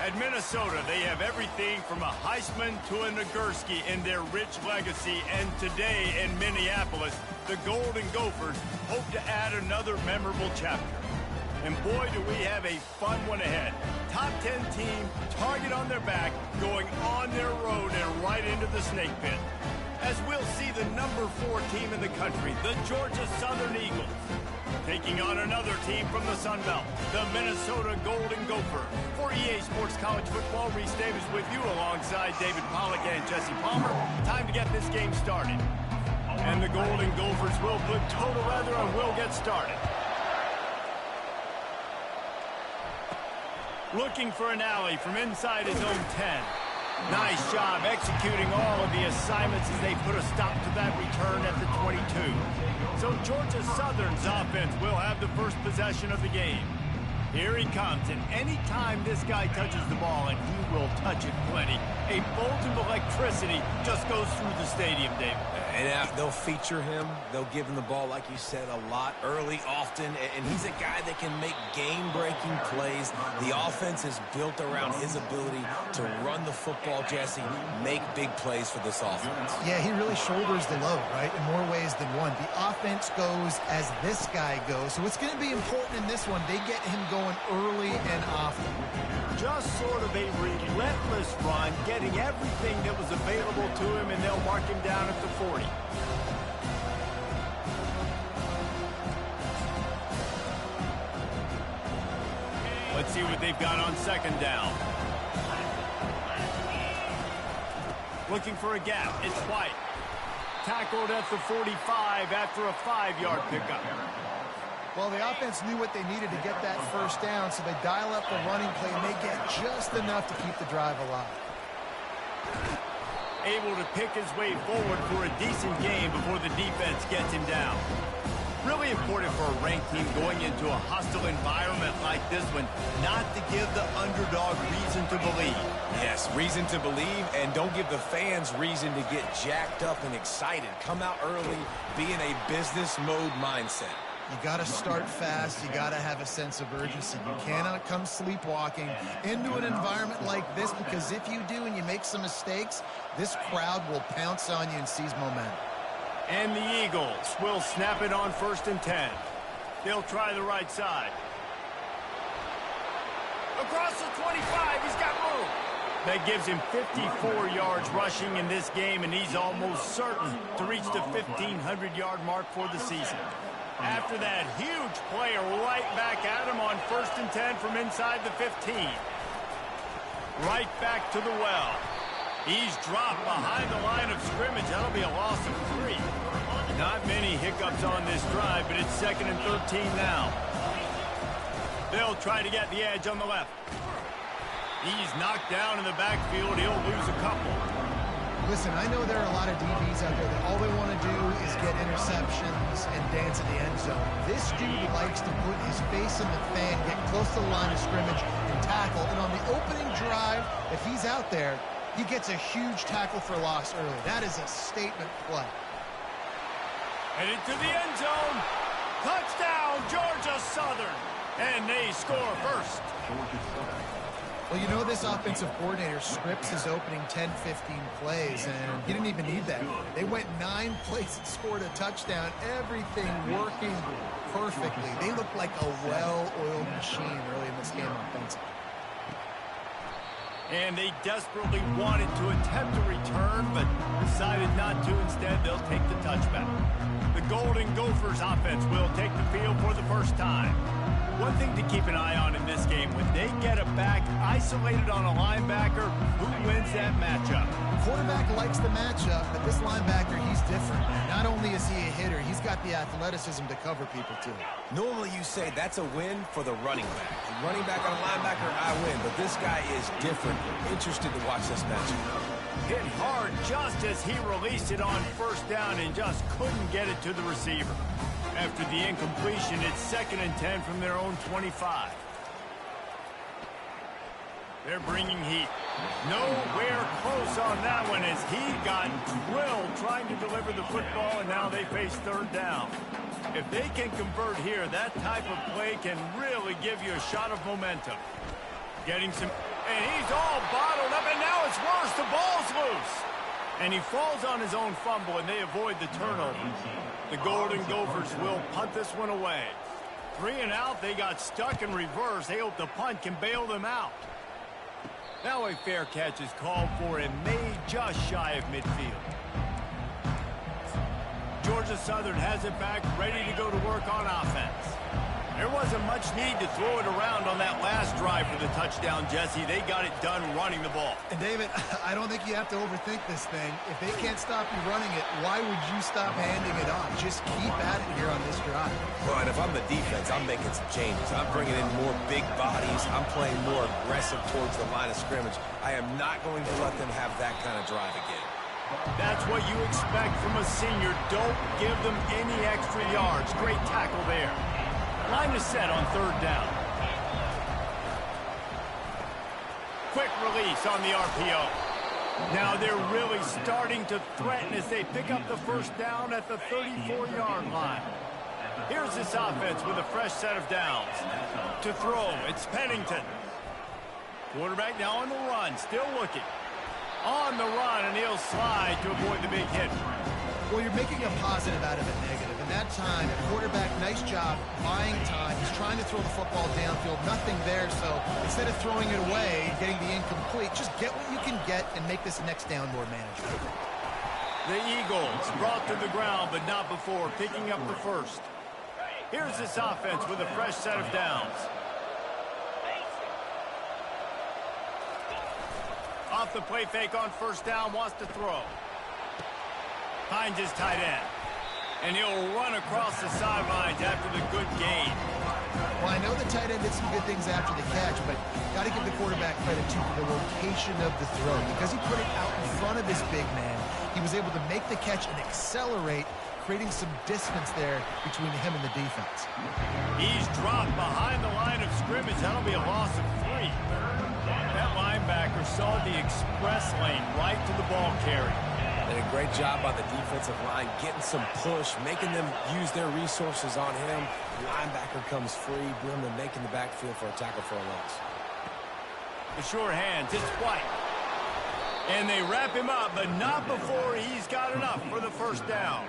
At Minnesota, they have everything from a Heisman to a Nagurski in their rich legacy. And today in Minneapolis, the Golden Gophers hope to add another memorable chapter. And boy, do we have a fun one ahead. Top 10 team, target on their back, going on their road and right into the snake pit. As we'll see the number 4 team in the country, the Georgia Southern Eagles, taking on another team from the Sun Belt, the Minnesota Golden Gopher. For EA Sports College Football, Reese Davis with you alongside David Pollack and Jesse Palmer. Time to get this game started. And the Golden Gophers will put total leather and will get started. Looking for an alley from inside his own 10. Nice job executing all of the assignments as they put a stop to that return at the 22. So Georgia Southern's offense will have the first possession of the game. Here he comes, and any time this guy touches the ball, and he will touch it plenty, a bolt of electricity just goes through the stadium, David. And they'll feature him. They'll give him the ball, like you said, a lot, early, often. And he's a guy that can make game-breaking plays. The offense is built around his ability to run the football, Jesse, make big plays for this offense. Yeah, he really shoulders the load, right, in more ways than one. The offense goes as this guy goes. So it's going to be important in this one. They get him going early and often. Just sort of a relentless run, getting everything that was available to him, and they'll mark him down at the 40. Let's see what they've got on second down. Looking for a gap. It's White. Tackled at the 45 after a 5-yard pickup. Well, the offense knew what they needed to get that first down, so they dial up the running play, and they get just enough to keep the drive alive. Able to pick his way forward for a decent game before the defense gets him down. Really important for a ranked team going into a hostile environment like this one, not to give the underdog reason to believe. Yes, reason to believe, and don't give the fans reason to get jacked up and excited. Come out early, be in a business mode mindset. You got to start fast. You got to have a sense of urgency. You cannot come sleepwalking into an environment like this, because if you do and you make some mistakes, this crowd will pounce on you and seize momentum. And the Eagles will snap it on 1st and 10. They'll try the right side. Across the 25, he's got room. That gives him 54 yards rushing in this game, and he's almost certain to reach the 1,500-yard mark for the season. After that huge play, right back at him on 1st and 10 from inside the 15. Right back to the well. He's dropped behind the line of scrimmage. That'll be a loss of 3. Not many hiccups on this drive, but it's 2nd and 13 now. They'll try to get the edge on the left. He's knocked down in the backfield. He'll lose a couple. Listen, I know there are a lot of DBs out there that all they want to do is get interceptions and dance in the end zone. This dude likes to put his face in the fan, get close to the line of scrimmage, and tackle. And on the opening drive, if he's out there, he gets a huge tackle for loss early. That is a statement play. Headed to the end zone. Touchdown, Georgia Southern. And they score first. Well, you know, this offensive coordinator scripts his opening 10, 15 plays, and he didn't even need that. They went 9 plays and scored a touchdown. Everything working perfectly. They looked like a well-oiled machine early in this game offensively. And they desperately wanted to attempt a return, but decided not to. Instead, they'll take the touchback. The Golden Gophers offense will take the field for the first time. One thing to keep an eye on in this game, when they get a back isolated on a linebacker, who wins that matchup? Quarterback likes the matchup, but this linebacker, he's different. Not only is he a hitter, he's got the athleticism to cover people too. Normally you say that's a win for the running back. The running back on a linebacker, I win, but this guy is different. Interested to watch this matchup. Hit hard just as he released it on 1st down and just couldn't get it to the receiver. After the incompletion, it's 2nd and 10 from their own 25. They're bringing heat. Nowhere close on that one as he got drilled trying to deliver the football, and now they face 3rd down. If they can convert here, that type of play can really give you a shot of momentum. Getting some... And he's all bottled up, and now it's worse. The ball's loose. And he falls on his own fumble, and they avoid the turnover. The Golden Gophers will punt this one away. 3 and out, they got stuck in reverse. They hope the punt can bail them out. Now a fair catch is called for and made just shy of midfield. Georgia Southern has it back, ready to go to work on offense. There wasn't much need to throw it around on that last drive for the touchdown, Jesse. They got it done running the ball. And, David, I don't think you have to overthink this thing. If they can't stop you running it, why would you stop handing it off? Just keep at it here on this drive. Well, and if I'm the defense, I'm making some changes. I'm bringing in more big bodies. I'm playing more aggressive towards the line of scrimmage. I am not going to let them have that kind of drive again. That's what you expect from a senior. Don't give them any extra yards. Great tackle there. Line is set on 3rd down. Quick release on the RPO. Now they're really starting to threaten as they pick up the 1st down at the 34-yard line. Here's this offense with a fresh set of downs. To throw, it's Pennington. Quarterback now on the run, still looking. On the run, and he'll slide to avoid the big hit. Well, you're making a positive out of a negative. And that time, quarterback, nice job buying time. He's trying to throw the football downfield. Nothing there, so instead of throwing it away and getting the incomplete, just get what you can get and make this next down more manageable. The Eagles brought to the ground, but not before picking up the 1st. Here's this offense with a fresh set of downs. Off the play fake on 1st down, wants to throw. Finds his tight end. And he'll run across the sidelines after the good gain. Well, I know the tight end did some good things after the catch, but got to give the quarterback credit to the location of the throw. Because he put it out in front of his big man, he was able to make the catch and accelerate, creating some distance there between him and the defense. He's dropped behind the line of scrimmage. That'll be a loss of 3. That linebacker saw the express lane right to the ball carrier. Did a great job by the defensive line, getting some push, making them use their resources on him. The linebacker comes free, bring him making the backfield for a tackle for a loss. The sure hands, it's White. And they wrap him up, but not before he's got enough for the 1st down.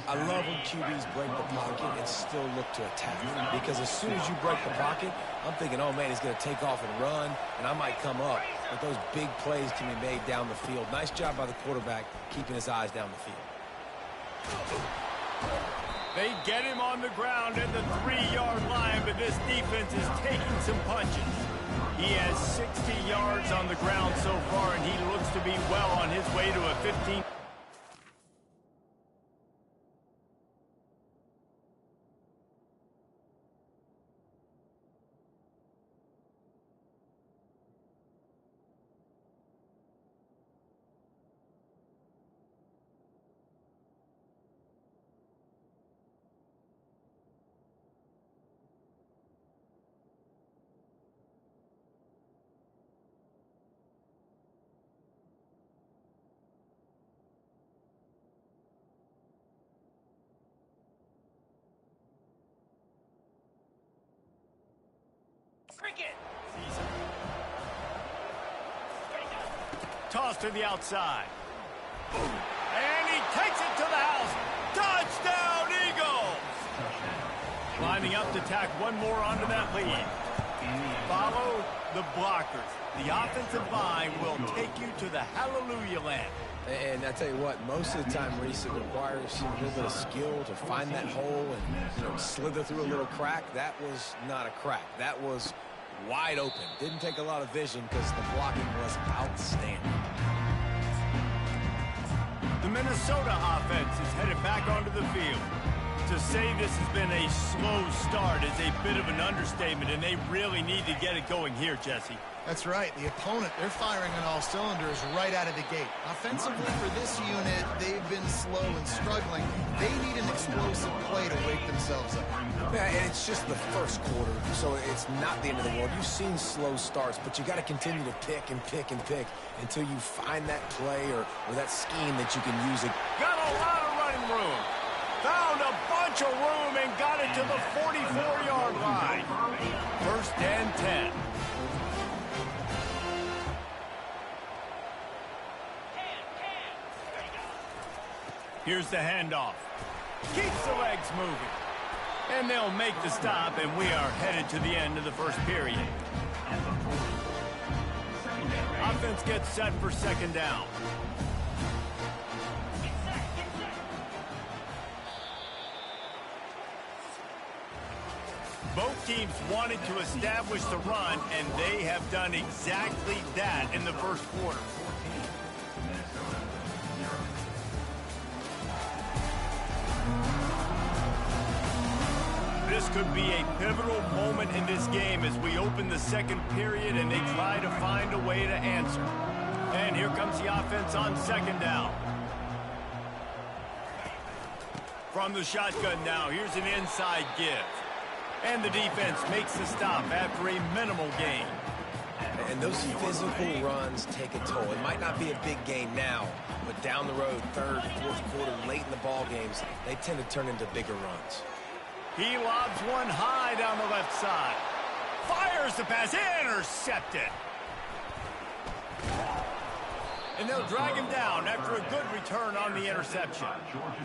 I love when QBs break the pocket and still look to attack. Because as soon as you break the pocket, I'm thinking, oh, man, he's going to take off and run, and I might come up. But those big plays can be made down the field. Nice job by the quarterback keeping his eyes down the field. They get him on the ground at the 3-yard line, but this defense is taking some punches. He has 60 yards on the ground so far, and he looks to be well on his way to a 15. Toss to the outside. And he takes it to the house. Touchdown, Eagles! Lining up to tack one more onto that lead. Follow the blockers. The offensive line will take you to the hallelujah land. And I tell you what, most of the time, Reese, it requires a little bit of skill to find that hole and slither through a little crack. That was not a crack. That was wide open. Didn't take a lot of vision because the blocking was outstanding. The Minnesota offense is headed back onto the field. To say this has been a slow start is a bit of an understatement, and they really need to get it going here, Jesse. That's right. The opponent, they're firing on all cylinders right out of the gate. Offensively, for this unit, they've been slow and struggling. They need an explosive play to wake themselves up. Yeah, and it's just the first quarter, so it's not the end of the world. You've seen slow starts, but you got to continue to pick and pick and pick until you find that play or that scheme that you can use. Got a lot of running room. Found a bunch of room and got it to the 44-yard line. 1st and 10. Here's the handoff. Keeps the legs moving. And they'll make the stop, and we are headed to the end of the first period. Offense gets set for second down. Both teams wanted to establish the run, and they have done exactly that in the first quarter. This could be a pivotal moment in this game as we open the second period and they try to find a way to answer. And here comes the offense on second down. From the shotgun now, here's an inside give. And the defense makes the stop after a minimal gain. And those physical runs take a toll. It might not be a big gain now, but down the road, third, fourth quarter, late in the ball games, they tend to turn into bigger runs. He lobs one high down the left side. Fires the pass, intercepted. And they'll drag him down after a good return on the interception.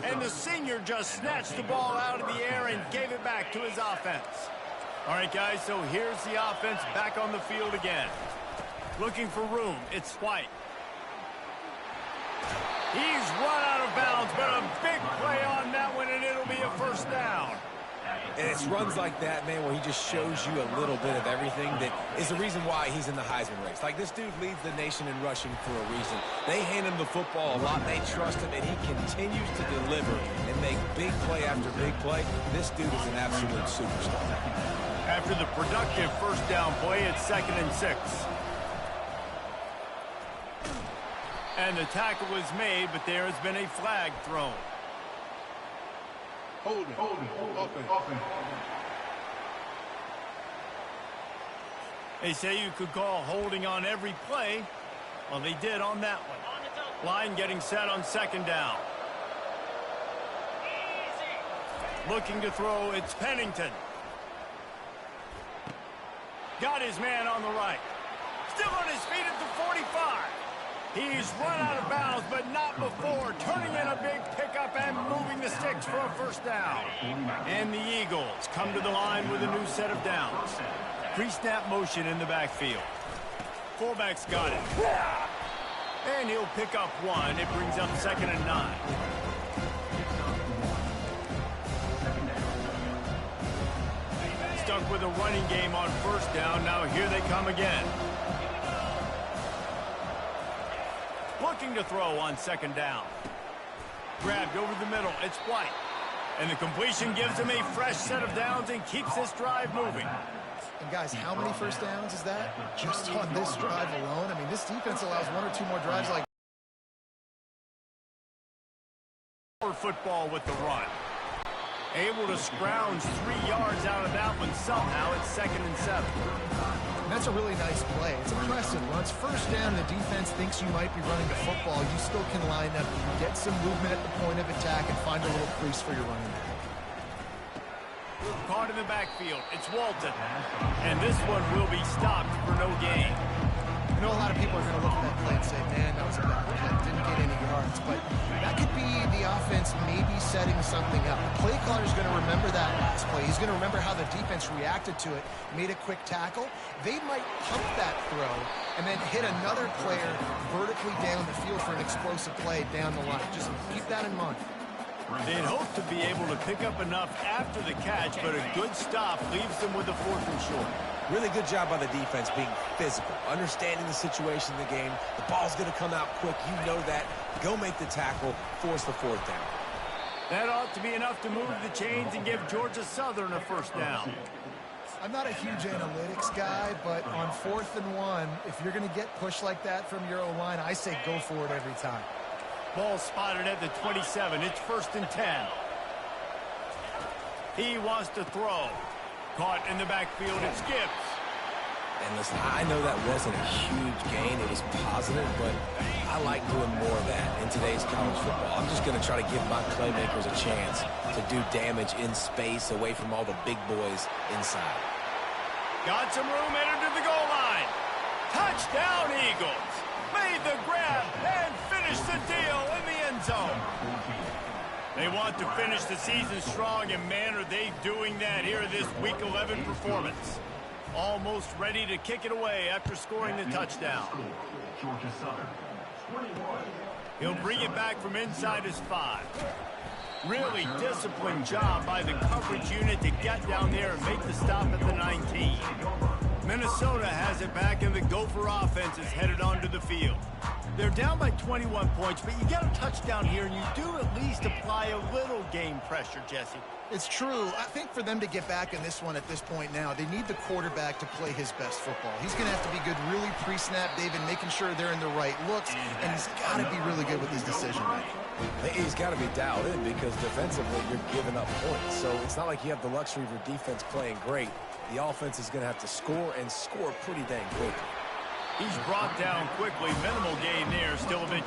And the senior just snatched the ball out of the air and gave it back to his offense. All right, guys, so here's the offense back on the field again. Looking for room, it's White. He's run out of bounds, but a big play on that one, and it'll be a first down. And it's runs like that, man, where he just shows you a little bit of everything that is the reason why he's in the Heisman race. Like, this dude leads the nation in rushing for a reason. They hand him the football a lot. They trust him, and he continues to deliver and make big play after big play. This dude is an absolute superstar. After the productive first down play, it's 2nd and 6. And the tackle was made, but there has been a flag thrown. Hold it. Open. They say you could call holding on every play. Well, they did on that one. Line getting set on second down. Looking to throw, it's Pennington. Got his man on the right. Still on his feet at the 45. He's run out of bounds, but not before turning in a big pickup and moving the sticks for a first down. And the Eagles come to the line with a new set of downs. Pre-snap motion in the backfield. Fullback's got it. And he'll pick up one. It brings up 2nd and 9. Stuck with a running game on first down. Now here they come again. Looking to throw on second down. Grabbed over the middle. It's White. And the completion gives him a fresh set of downs and keeps this drive moving. And guys, how many first downs is that? Just on this drive alone? I mean, this defense allows 1 or 2 more drives like football with the run. Able to scrounge 3 yards out of that one somehow. It's 2nd and 7. And that's a really nice play. It's impressive. Once first down, the defense thinks you might be running the football. You still can line up, get some movement at the point of attack, and find a little crease for your running back. Caught in the backfield. It's Walton. And this one will be stopped for no gain. I know a lot of people are going to look at that play and say, man, that was a bad play. Didn't get any yards. But that could be the offense maybe setting something up. The play caller is going to remember that last play. He's going to remember how the defense reacted to it, made a quick tackle. They might pump that throw and then hit another player vertically down the field for an explosive play down the line. Just keep that in mind. They'd hope to be able to pick up enough after the catch, but a good stop leaves them with a 4th and short. Really good job by the defense being physical, understanding the situation in the game. The ball's going to come out quick. You know that. Go make the tackle, force the 4th down. That ought to be enough to move the chains and give Georgia Southern a first down. I'm not a huge analytics guy, but on 4th and 1, if you're going to get pushed like that from your O-line, I say go for it every time. Ball spotted at the 27. It's 1st and 10. He wants to throw. Caught in the backfield. It's Gibbs. And listen, I know that wasn't a huge gain. It was positive, but I like doing more of that in today's college football. I'm just going to try to give my playmakers a chance to do damage in space away from all the big boys inside. Got some room, entered to the goal line. Touchdown, Eagles. Made the grab and finished the deal in the end zone. They want to finish the season strong, and man, are they doing that here in this Week 11 performance. Almost ready to kick it away after scoring the touchdown. He'll bring it back from inside his 5. Really disciplined job by the coverage unit to get down there and make the stop at the 19. Minnesota has it back, and the Gopher offense is headed onto the field. They're down by 21 points, but you get a touchdown here, and you do at least apply a little game pressure, Jesse. It's true. I think for them to get back in this one at this point now, they need the quarterback to play his best football. He's going to have to be good really pre-snap, David, making sure they're in the right looks, and he's got to be really good with his decision-making. He's got to be dialed in because defensively you're giving up points. So it's not like you have the luxury of your defense playing great. The offense is going to have to score and score pretty dang quick. He's brought down quickly. Minimal gain there. Still a bit.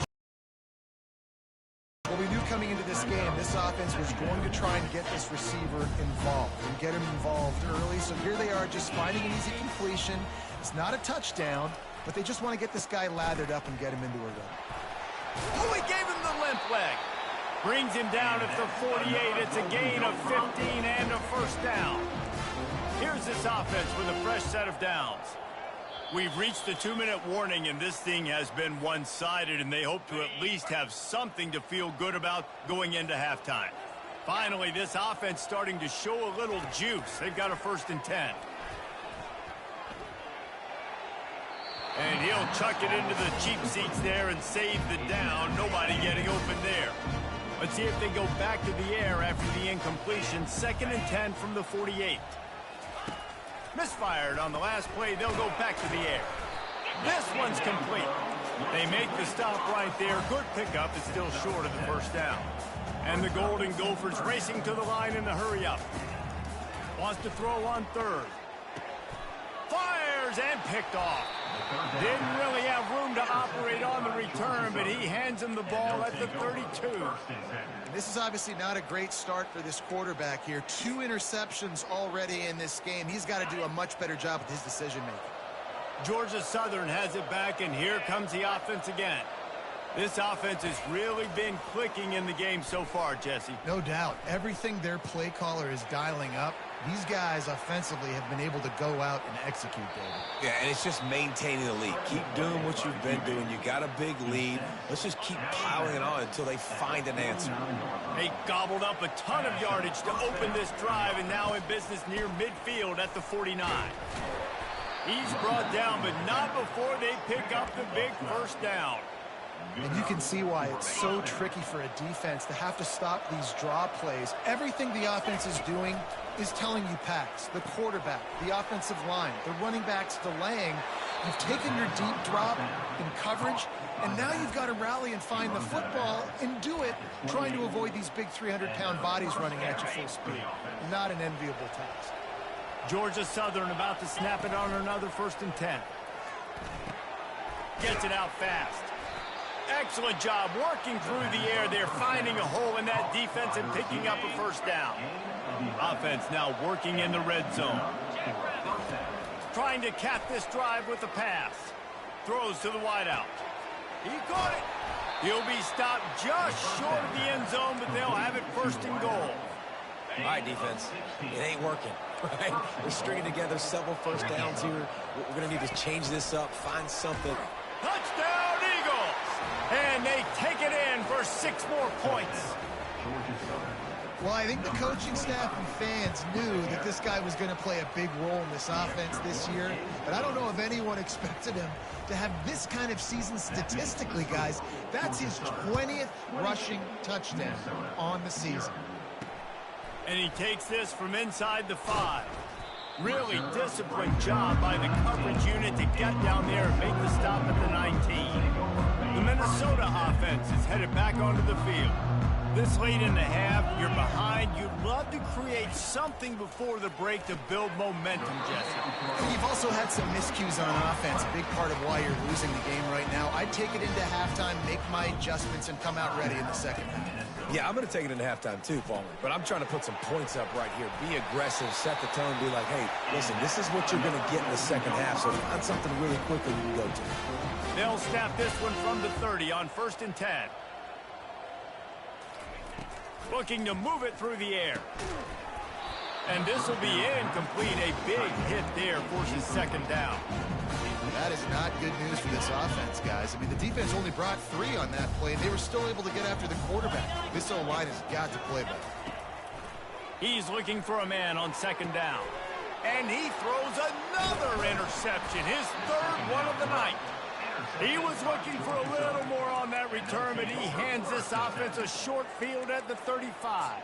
Well, we knew coming into this game, this offense was going to try and get this receiver involved and get him involved early. So here they are just finding an easy completion. It's not a touchdown, but they just want to get this guy lathered up and get him into a run. Oh, he gave him the limp leg. Brings him down at the 48. It's a gain of 15 and a first down. Here's this offense with a fresh set of downs. We've reached the 2-minute warning, and this thing has been one-sided, and they hope to at least have something to feel good about going into halftime. Finally, this offense starting to show a little juice. They've got a 1st and 10. And he'll chuck it into the cheap seats there and save the down. Nobody getting open there. Let's see if they go back to the air after the incompletion. 2nd and 10 from the 48. Misfired on the last play. They'll go back to the air. This one's complete. They make the stop right there. Good pickup. It's still short of the first down. And the Golden Gophers racing to the line in a hurry-up. Wants to throw on 3rd. Fires and picked off. Didn't really have room to operate on the return, but he hands him the ball at the 32. This is obviously not a great start for this quarterback here. 2 interceptions already in this game. He's got to do a much better job with his decision-making. Georgia Southern has it back, and here comes the offense again. This offense has really been clicking in the game so far, Jesse. No doubt. Everything their play caller is dialing up, these guys offensively have been able to go out and execute, David. Yeah, and it's just maintaining the lead. Keep doing what you've been doing. You got a big lead. Let's just keep piling it on until they find an answer. They gobbled up a ton of yardage to open this drive, and now in business near midfield at the 49. He's brought down, but not before they pick up the big first down. And you can see why it's so tricky for a defense to have to stop these draw plays. Everything the offense is doing is telling you pass. The quarterback, the offensive line, the running backs delaying. You've taken your deep drop in coverage, and now you've got to rally and find the football and do it, trying to avoid these big 300-pound bodies running at you full speed. Not an enviable task. Georgia Southern about to snap it on another 1st and 10. Gets it out fast. Excellent job working through the air there, finding a hole in that defense and picking up a first down. Offense now working in the red zone. Trying to cap this drive with a pass. Throws to the wideout. He caught it. He'll be stopped just short of the end zone, but they'll have it 1st and goal. All right, defense. It ain't working, right? We're stringing together several first downs here. We're going to need to change this up, find something. Touchdown, Eagles! And they take it in for 6 more points. Well, I think the coaching staff and fans knew that this guy was going to play a big role in this offense this year, but I don't know if anyone expected him to have this kind of season statistically, guys. That's his 20th rushing touchdown on the season. And he takes this from inside the 5. Really disciplined job by the coverage unit to get down there and make the stop at the 19. The Minnesota offense is headed back onto the field. This late in the half, you're behind. You'd love to create something before the break to build momentum, Jesse. You've also had some miscues on offense, a big part of why you're losing the game right now. I'd take it into halftime, make my adjustments, and come out ready in the second half. Yeah, I'm going to take it into halftime too, Palmer. But I'm trying to put some points up right here. Be aggressive, set the tone, be like, hey, listen, this is what you're going to get in the second half, so find something really quickly you can go to. They'll snap this one from the 30 on 1st and 10. Looking to move it through the air. And this will be incomplete. A big hit there forces second down. That is not good news for this offense, guys. I mean, the defense only brought 3 on that play, and they were still able to get after the quarterback. This O-line has got to play better. He's looking for a man on second down. And he throws another interception, his third one of the night. He was looking for a little more on that return, but he hands this offense a short field at the 35.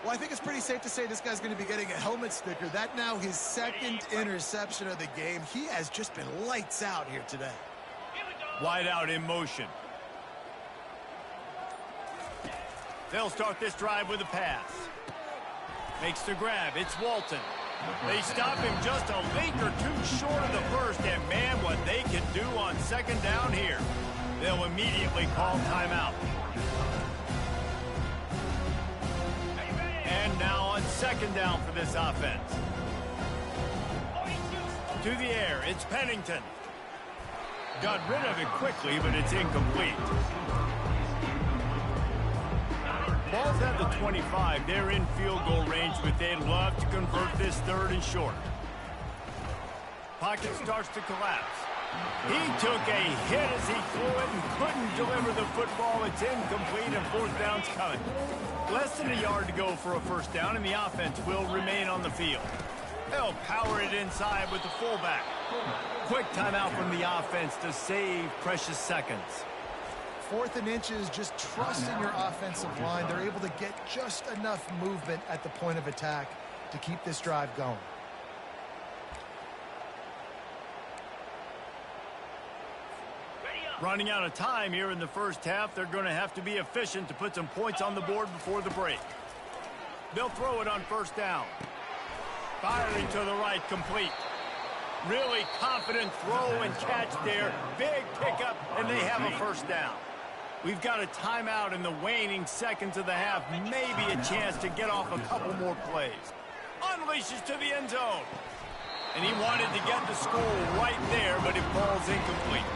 Well, I think it's pretty safe to say this guy's going to be getting a helmet sticker. That now his second interception of the game. He has just been lights out here today. Wide out in motion. They'll start this drive with a pass. Makes the grab. It's Walton. They stop him just a link or two short of the first, and man, what they can do on second down here. They'll immediately call timeout. And now on second down for this offense. To the air, it's Pennington. Got rid of it quickly, but it's incomplete. Ball's at the 25. They're in field goal range, but they'd love to convert this third and short. Pocket starts to collapse. He took a hit as he threw it and couldn't deliver the football. It's incomplete and fourth down's coming. Less than a yard to go for a first down, and the offense will remain on the field. They'll power it inside with the fullback. Quick timeout from the offense to save precious seconds. 4th and inches, just trust in your offensive line. They're able to get just enough movement at the point of attack to keep this drive going. Running out of time here in the first half. They're going to have to be efficient to put some points on the board before the break. They'll throw it on first down. Firing to the right, complete. Really confident throw and catch there. Big pickup, and they have a first down. We've got a timeout in the waning seconds of the half. Maybe a chance to get off a couple more plays. Unleashes to the end zone. And he wanted to get the score right there, but it falls incomplete.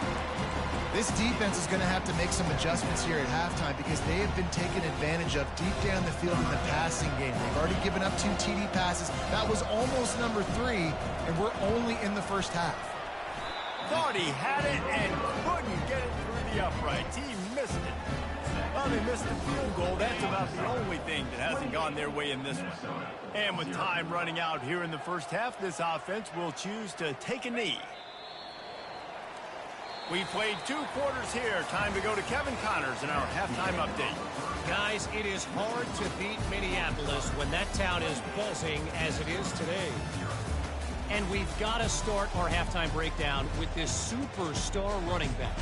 This defense is going to have to make some adjustments here at halftime because they have been taken advantage of deep down the field in the passing game. They've already given up 2 TD passes. That was almost number 3, and we're only in the first half. Thought he had it and couldn't get it through the uprights. He missed it. Well, they missed the field goal. That's about the only thing that hasn't gone their way in this one. And with time running out here in the first half, this offense will choose to take a knee. We played 2 quarters here. Time to go to Kevin Connors in our halftime update. Guys, it is hard to beat Minneapolis when that town is buzzing as it is today. And we've got to start our halftime breakdown with this superstar running back.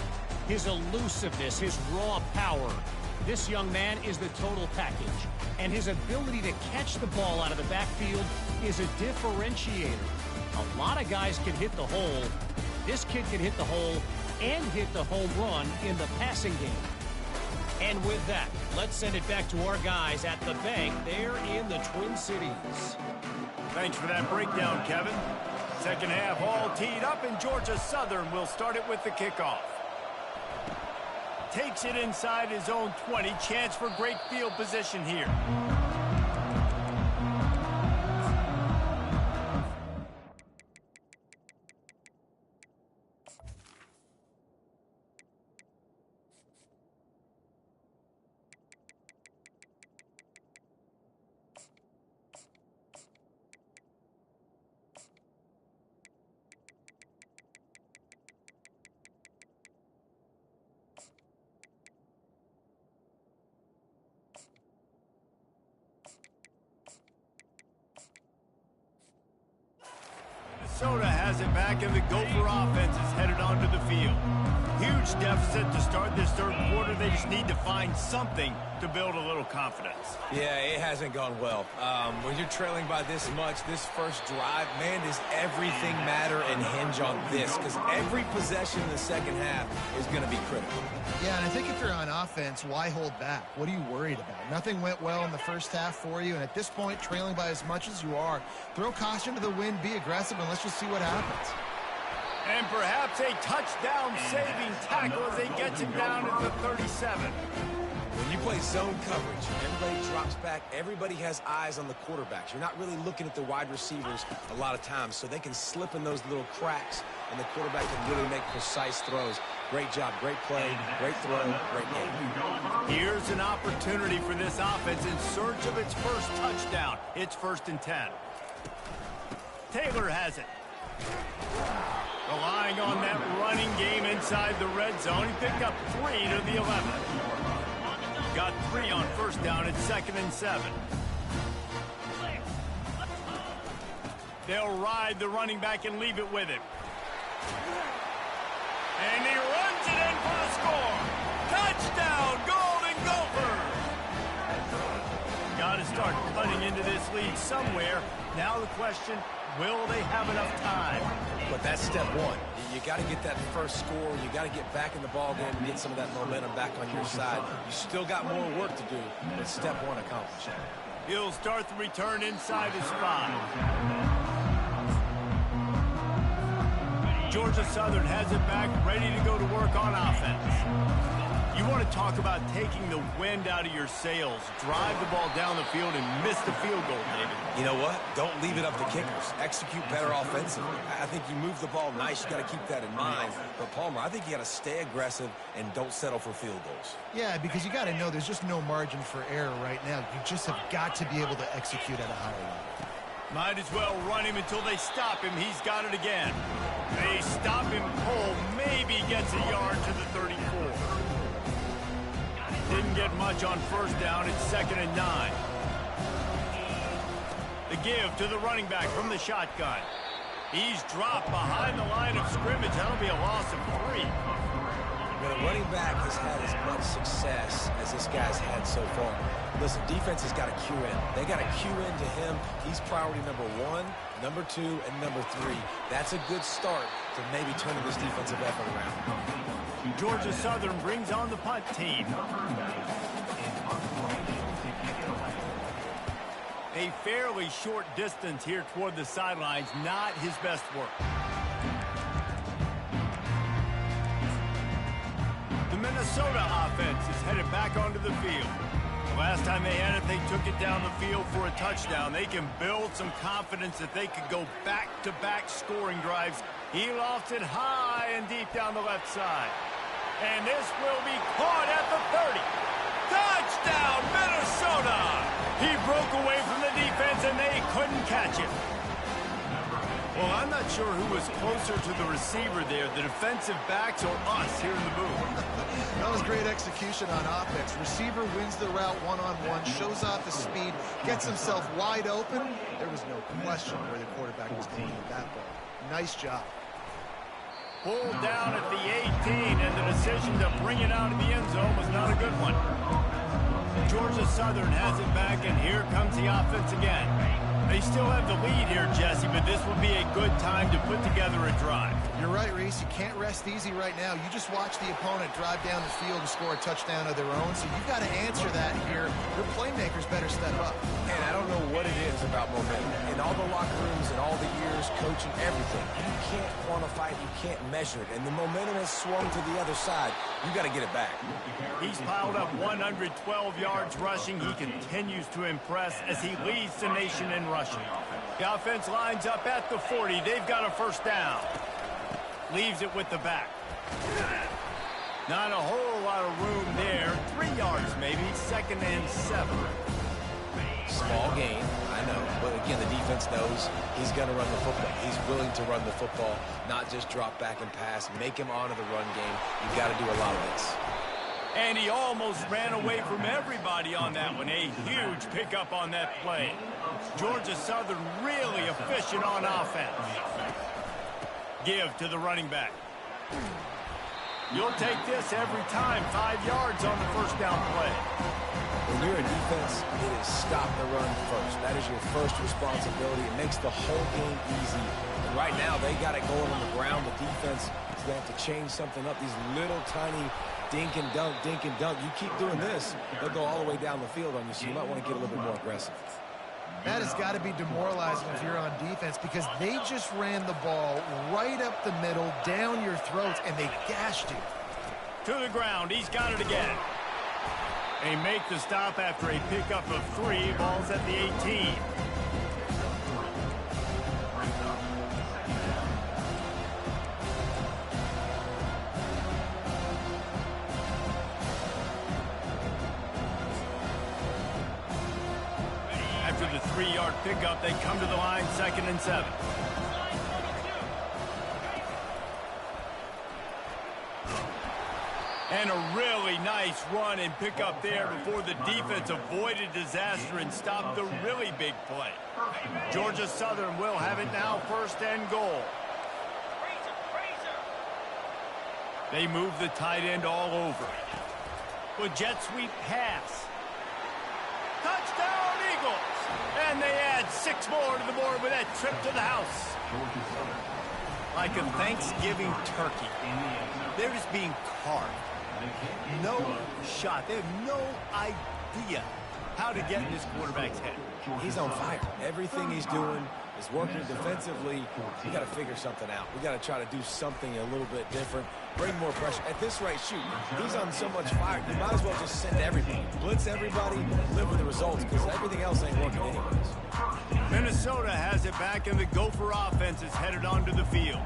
His elusiveness, his raw power. This young man is the total package. And his ability to catch the ball out of the backfield is a differentiator. A lot of guys can hit the hole. This kid can hit the hole and hit the home run in the passing game. And with that, let's send it back to our guys at the bank there in the Twin Cities. Thanks for that breakdown, Kevin. Second half all teed up, and Georgia Southern will start it with the kickoff. Takes it inside his own 20. Chance for great field position here. Minnesota has it back, and the Gopher offense is headed onto the field. Huge deficit to start this third quarter. They just need to find something to build a little confidence. Yeah, it hasn't gone well. When you're trailing by this much, this first drive, man, does everything matter and hinge on this? Because every possession in the second half is going to be critical. Yeah, and I think if you're on offense, why hold back? What are you worried about? Nothing went well in the first half for you, and at this point, trailing by as much as you are, throw caution to the wind, be aggressive, and let's just see what happens. And perhaps a touchdown-saving tackle as they get him down at the 37. When you play zone coverage. Everybody drops back. Everybody has eyes on the quarterbacks. You're not really looking at the wide receivers a lot of times, so they can slip in those little cracks, and the quarterback can really make precise throws. Great job, great play, great throw, great game. Here's an opportunity for this offense in search of its first touchdown. It's 1st and 10. Taylor has it. Relying on that running game inside the red zone. He picked up 3 to the 11. Got 3 on 1st down. It's 2nd and 7. They'll ride the running back and leave it with him. And he runs it in for the score. Touchdown, Golden Gophers! Got to start cutting into this lead somewhere. Now the question, will they have enough time? But that's step one. You got to get that first score. You got to get back in the ball game and get some of that momentum back on your side. You still got more work to do, but step one accomplished. He'll start the return inside his 5. Georgia Southern has it back, ready to go to work on offense. You want to talk about taking the wind out of your sails. Drive the ball down the field and miss the field goal, David. You know what? Don't leave it up to kickers. Execute better offensively. I think you move the ball nice. You got to keep that in mind. But, Palmer, I think you got to stay aggressive and don't settle for field goals. Yeah, because you got to know there's just no margin for error right now. You just have got to be able to execute at a higher level. Might as well run him until they stop him. He's got it again. They stop him. Cole maybe gets a yard to the 34. Didn't get much on 1st down. It's 2nd and 9. The give to the running back from the shotgun. He's dropped behind the line of scrimmage. That'll be a loss of 3. When a running back has had as much success as this guy's had so far, listen, defense has got to cue in. They got to cue into him. He's priority number 1, number 2, and number 3. That's a good start to maybe turning this defensive effort around. Georgia Southern brings on the punt team. A fairly short distance here toward the sidelines, not his best work. The Minnesota offense is headed back onto the field. The last time they had it, they took it down the field for a touchdown. They can build some confidence that they could go back-to-back scoring drives. He lofts it high and deep down the left side. And this will be caught at the 30. Touchdown, Minnesota! He broke away from the defense, and they couldn't catch it. Well, I'm not sure who was closer to the receiver there, the defensive backs or us here in the booth. That was great execution on offense. Receiver wins the route one-on-one, shows off his speed, gets himself wide open. There was no question where the quarterback was going with that ball. Nice job. Pulled down at the 18, and the decision to bring it out of the end zone was not a good one. Georgia Southern has it back, and here comes the offense again. They still have the lead here, Jesse, but this will be a good time to put together a drive. You're right, Reese. You can't rest easy right now. You just watch the opponent drive down the field and score a touchdown of their own, so you've got to answer that here. Your playmakers better step up. And I don't know what it is about momentum. In all the locker rooms and all the years, coaching, everything, you can't quantify it, you can't measure it. And the momentum has swung to the other side. You got to get it back. He's piled up 112 yards rushing. He continues to impress as he leads the nation in rushing. The offense lines up at the 40. They've got a 1st down. Leaves it with the back. Not a whole lot of room there. 3 yards maybe. 2nd and 7. Small gain, I know. But again, the defense knows he's going to run the football. He's willing to run the football, not just drop back and pass. Make him honor the run game. You've got to do a lot of this. And he almost ran away from everybody on that one. A huge pickup on that play. Georgia Southern really efficient on offense. Give to the running back. You'll take this every time. 5 yards on the 1st down play. When you're a defense, it is stop the run first. That is your first responsibility. It makes the whole game easy. And right now, they got it going on the ground. The defense is going to have to change something up. These little tiny dink and dunk, dink and dunk. You keep doing this, they'll go all the way down the field on you, so you might want to get a little bit more aggressive. That has got to be demoralizing if you're on defense because they just ran the ball right up the middle, down your throats, and they gashed you. To the ground. He's got it again. They make the stop after a pickup of 3 balls at the 18. After the 3-yard pickup, they come to the line, 2nd and 7. And a really nice run and pickup there before the defense avoided disaster and stopped the really big play. Georgia Southern will have it now, 1st and goal. They move the tight end all over. With jet sweep pass. Touchdown, Eagles! And they add 6 more to the board with that trip to the house. Like a Thanksgiving turkey. They're just being carved. No shot. They have no idea how to get in this quarterback's head. He's on fire. Everything he's doing is working defensively. We got to figure something out. We got to try to do something a little bit different. Bring more pressure. At this rate, shoot, he's on so much fire. You might as well just send everybody. Blitz everybody, live with the results, because everything else ain't working anyways. Minnesota has it back, and the Gopher offense is headed onto the field.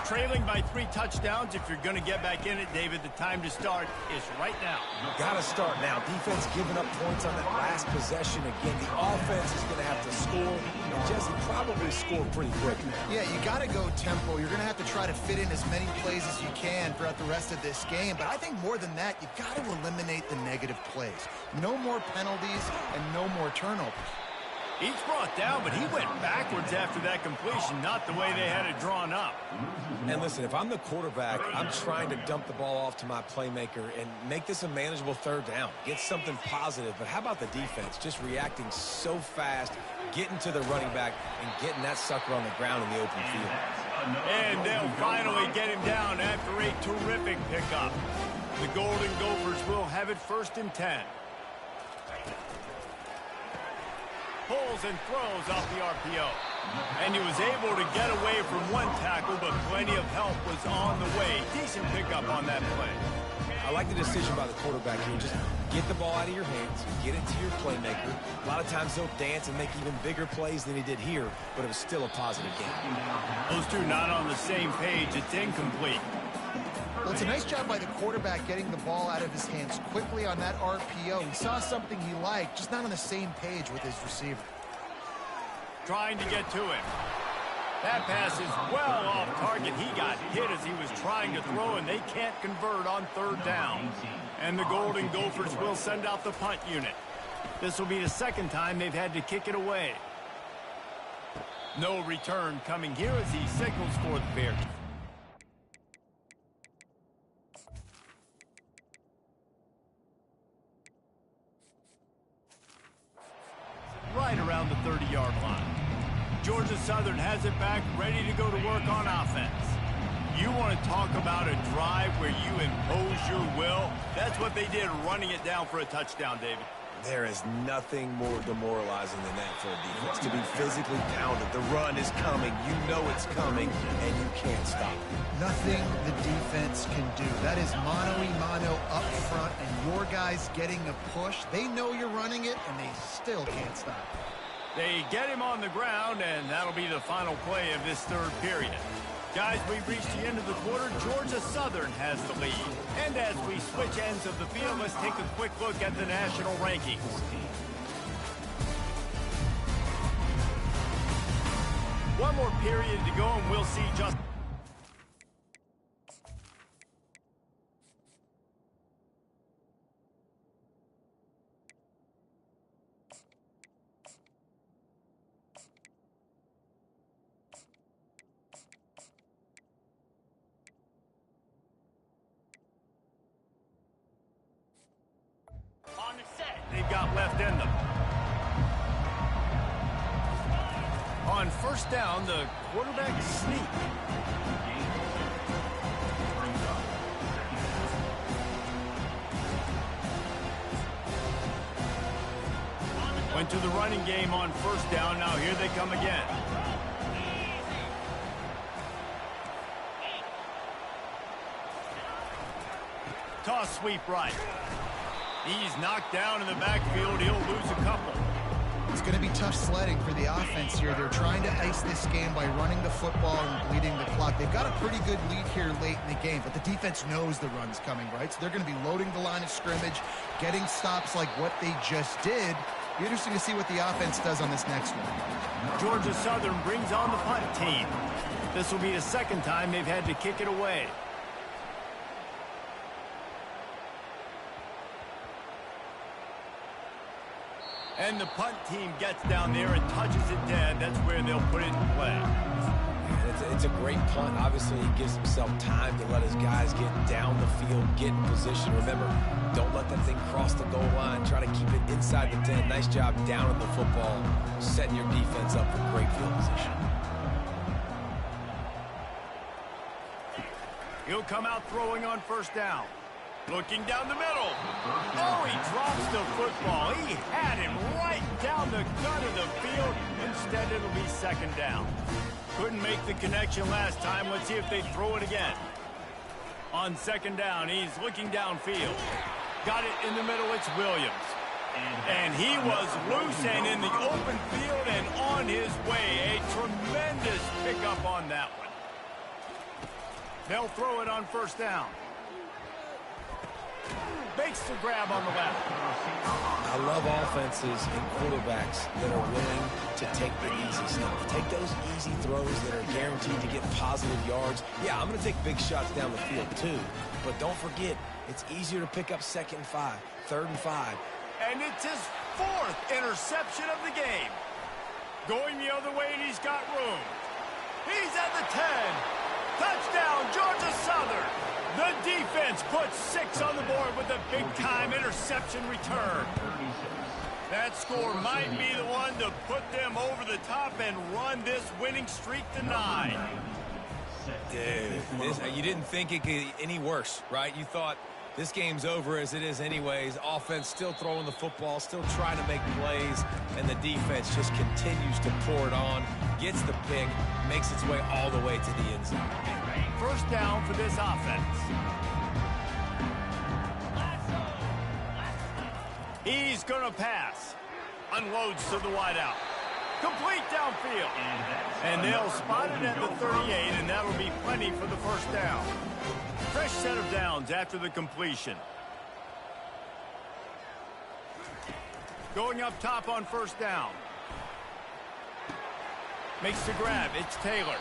Trailing by 3 touchdowns. If you're going to get back in it, David, the time to start is right now. Got to start now. Defense giving up points on that last possession again. The offense is going to have to score. And Jesse probably score pretty quick. Yeah, you got to go tempo. You're going to have to try to fit in as many plays as you can throughout the rest of this game. But I think more than that, you got to eliminate the negative plays. No more penalties and no more turnovers. Each brought down, but he went backwards after that completion, not the way they had it drawn up. And listen, if I'm the quarterback, I'm trying to dump the ball off to my playmaker and make this a manageable 3rd down. Get something positive. But how about the defense? Just reacting so fast, getting to the running back, and getting that sucker on the ground in the open field. And they'll finally get him down after a terrific pickup. The Golden Gophers will have it 1st and 10. Pulls and throws off the RPO. And he was able to get away from 1 tackle, but plenty of help was on the way. Decent pickup on that play. I like the decision by the quarterback here. Just get the ball out of your hands, get it to your playmaker. A lot of times they'll dance and make even bigger plays than he did here, but it was still a positive game. Those two not on the same page. It's incomplete. Well, it's a nice job by the quarterback getting the ball out of his hands quickly on that RPO. He saw something he liked, just not on the same page with his receiver. Trying to get to him. That pass is well off target. He got hit as he was trying to throw, and they can't convert on 3rd down. And the Golden Gophers will send out the punt unit. This will be the 2nd time they've had to kick it away. No return coming here as he signals for the Bears. Right around the 30-yard line. Georgia Southern has it back, ready to go to work on offense. You want to talk about a drive where you impose your will? That's what they did, running it down for a touchdown, David. There is nothing more demoralizing than that for a defense. To be physically pounded. The run is coming. You know it's coming, and you can't stop it. Nothing the defense can do. That is mano-a-mano up front, and your guys getting a push. They know you're running it, and they still can't stop it. They get him on the ground, and that'll be the final play of this 3rd period. Guys, we've reached the end of the quarter. Georgia Southern has the lead. And as we switch ends of the field, let's take a quick look at the national rankings. One more period to go, and we'll see just... they've got left in them. On 1st down, the quarterback sneak. Went to the running game on 1st down. Now here they come again. Toss sweep right. He's knocked down in the backfield. He'll lose a couple. It's going to be tough sledding for the offense here. They're trying to ice this game by running the football and bleeding the clock. They've got a pretty good lead here late in the game, but the defense knows the run's coming, right? So they're going to be loading the line of scrimmage, getting stops like what they just did. Be interesting to see what the offense does on this next one. Georgia Southern brings on the punt team. This will be the second time they've had to kick it away. And the punt team gets down there and touches it dead. That's where they'll put it in play. Yeah, it's a great punt. Obviously, he gives himself time to let his guys get down the field, get in position. Remember, don't let that thing cross the goal line. Try to keep it inside the 10. Nice job down in the football, setting your defense up for great field position. He'll come out throwing on first down. Looking down the middle. Oh, he drops the football. He had him right down the gut of the field. Instead, it'll be second down. Couldn't make the connection last time. Let's see if they throw it again. On second down, he's looking downfield. Got it in the middle. It's Williams. And he was loose and in the open field and on his way. A tremendous pickup on that one. They'll throw it on first down. Makes the grab on the left. I love offenses and quarterbacks that are willing to take the easy stuff. Take those easy throws that are guaranteed to get positive yards. Yeah, I'm going to take big shots down the field too. But don't forget, it's easier to pick up 2nd and 5, 3rd and 5. And it's his 4th interception of the game. Going the other way, and he's got room. He's at the 10. Touchdown, Georgia Southern. The defense puts 6 on the board with a big-time interception return. That score might be the one to put them over the top and run this winning streak to 9. Dude, you didn't think it could get any worse, right? You thought this game's over as it is anyways. Offense still throwing the football, still trying to make plays, and the defense just continues to pour it on, gets the pick, makes its way all the way to the end zone. First down for this offense. He's going to pass. Unloads to the wideout. Complete downfield. And they'll spot it at the 38, and that'll be plenty for the first down. Fresh set of downs after the completion. Going up top on first down. Makes the grab. It's Taylor.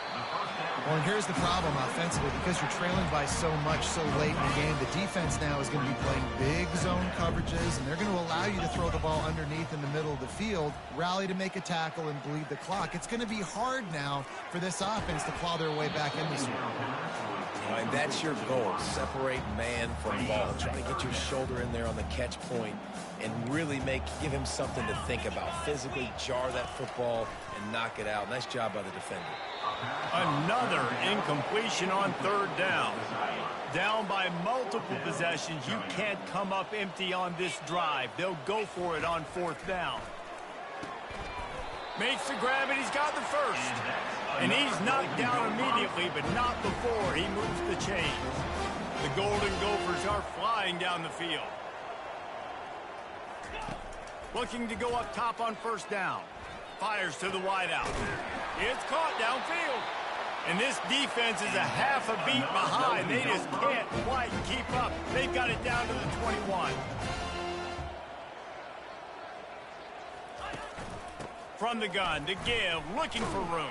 Well, and here's the problem offensively. Because you're trailing by so much so late in the game, the defense now is going to be playing big zone coverages, and they're going to allow you to throw the ball underneath in the middle of the field, rally to make a tackle, and bleed the clock. It's going to be hard now for this offense to claw their way back in this one. And that's your goal. Separate man from ball. Try to get your shoulder in there on the catch point and really give him something to think about. Physically jar that football and knock it out. Nice job by the defender. Another incompletion on third down. Down by multiple possessions. You can't come up empty on this drive. They'll go for it on fourth down. Makes the grab, and he's got the first. And he's knocked down immediately, but not before he moves the chains. The Golden Gophers are flying down the field. Looking to go up top on first down. Fires to the wideout. It's caught downfield. And this defense is a half a beat behind. They just can't quite keep up. They've got it down to the 21. From the gun to give, looking for room.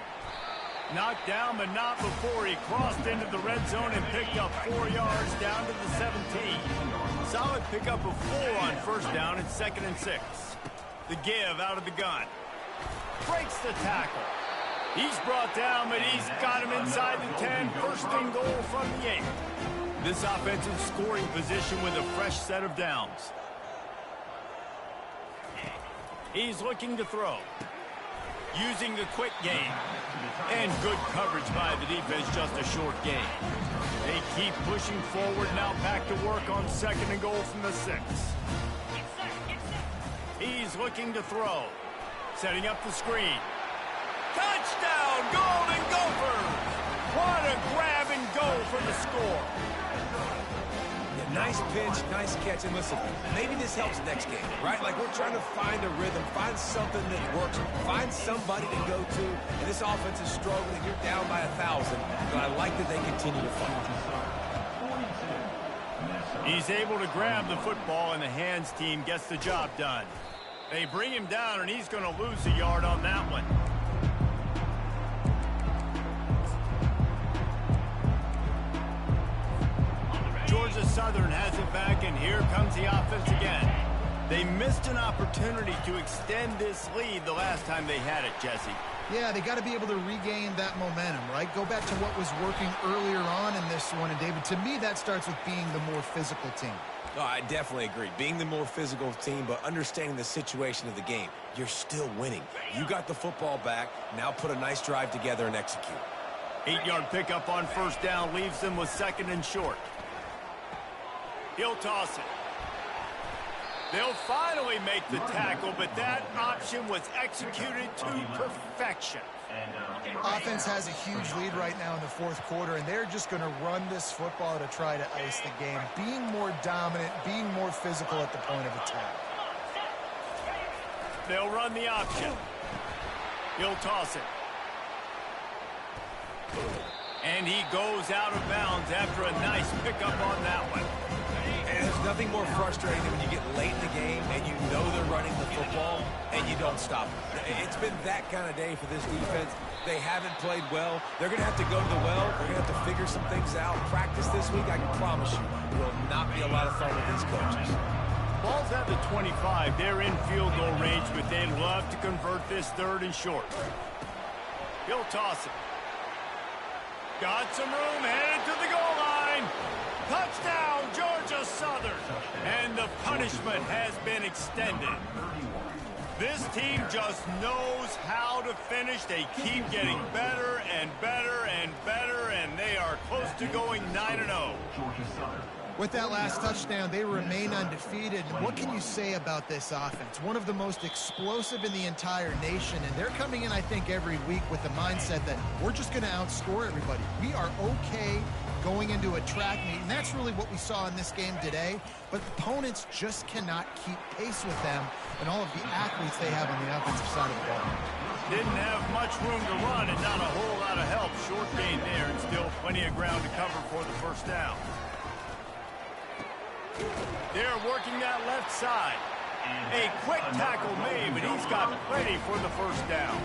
Knocked down, but not before he crossed into the red zone and picked up 4 yards down to the 17. Solid pickup of 4 on first down and 2nd and 6. The give out of the gun. Breaks the tackle. He's brought down, but he's got him inside the 10. First and goal from the 8. This offensive scoring position with a fresh set of downs. He's looking to throw. Using the quick game. And good coverage by the defense, just a short game. They keep pushing forward, now back to work on 2nd and goal from the 6. He's looking to throw. Setting up the screen. Touchdown, Golden Gophers! What a grab and go for the score. Nice pitch, nice catch. And listen, maybe this helps next game, right? Like we're trying to find a rhythm, find something that works, find somebody to go to. And this offense is struggling. You're down by 1,000. But I like that they continue to fight. He's able to grab the football, and the hands team gets the job done. They bring him down, and he's going to lose a yard on that one. Georgia Southern has it back, and here comes the offense again. They missed an opportunity to extend this lead the last time they had it, Jesse. Yeah, they got to be able to regain that momentum, right? Go back to what was working earlier on in this one. And, David, to me, that starts with being the more physical team. No, I definitely agree. Being the more physical team, but understanding the situation of the game. You're still winning. You got the football back. Now put a nice drive together and execute. 8-yard pickup on first down leaves them with 2nd and short. He'll toss it. They'll finally make the tackle, but that option was executed to perfection. Offense has a huge lead right now in the 4th quarter, and they're just going to run this football to try to ice the game. Being more dominant, being more physical at the point of attack. They'll run the option. He'll toss it. And he goes out of bounds after a nice pickup on that one. And there's nothing more frustrating than when you get late in the game and you know they're running the football and you don't stop them. It's been that kind of day for this defense. They haven't played well. They're going to have to go to the well. They're going to have to figure some things out. Practice this week, I can promise you, it will not be a lot of fun with these coaches. Ball's at the 25. They're in field goal range, but they'd love to convert this 3rd and short. He'll toss it. Got some room, headed to the goal line. Touchdown, Georgia Southern. And the punishment has been extended. This team just knows how to finish. They keep getting better and better and better, and they are close to going 9-0. With that last touchdown, they remain undefeated. What can you say about this offense? One of the most explosive in the entire nation, and they're coming in, I think, every week with the mindset that we're just going to outscore everybody. We are okay going into a track meet, and that's really what we saw in this game today. But opponents just cannot keep pace with them and all of the athletes they have on the offensive side of the ball. Didn't have much room to run and not a whole lot of help. Short gain there and still plenty of ground to cover for the first down. They're working that left side. A quick tackle made, but he's got plenty for the first down.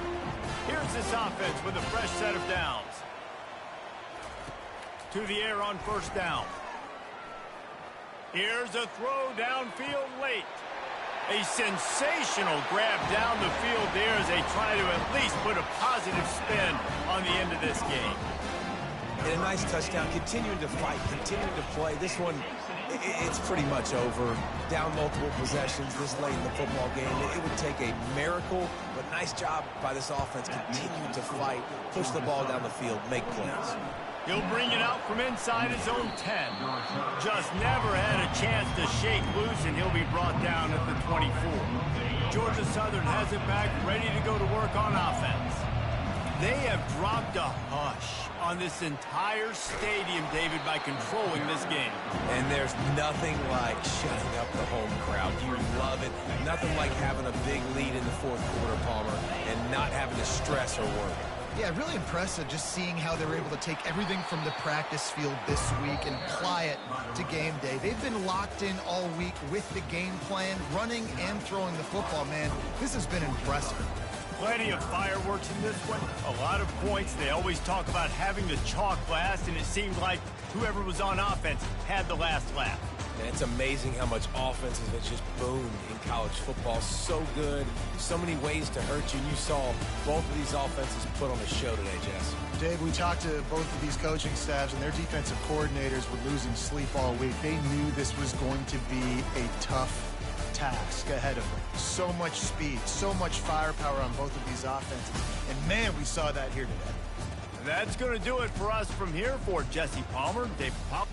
Here's this offense with a fresh set of downs. To the air on first down. Here's a throw downfield late. A sensational grab down the field there as they try to at least put a positive spin on the end of this game. And a nice touchdown, continuing to fight, continuing to play. This one, it's pretty much over. Down multiple possessions this late in the football game. It would take a miracle, but nice job by this offense continuing to fight, push the ball down the field, make plays. He'll bring it out from inside his own 10. Just never had a chance to shake loose, and he'll be brought down at the 24. Georgia Southern has it back, ready to go to work on offense. They have dropped a hush on this entire stadium, David, by controlling this game. And there's nothing like shutting up the home crowd. You love it. Nothing like having a big lead in the 4th quarter, Palmer, and not having to stress or worry. Yeah, really impressive just seeing how they were able to take everything from the practice field this week and apply it to game day. They've been locked in all week with the game plan, running and throwing the football, man. This has been impressive. Plenty of fireworks in this one. A lot of points. They always talk about having the chalk last, and it seemed like whoever was on offense had the last laugh. And it's amazing how much offenses have just boomed in college football. So good. So many ways to hurt you. And you saw both of these offenses put on a show today, Jess. Dave, we talked to both of these coaching staffs, and their defensive coordinators were losing sleep all week. They knew this was going to be a tough task ahead of them. So much speed, so much firepower on both of these offenses. And, man, we saw that here today. That's going to do it for us from here for Jesse Palmer, David Pop.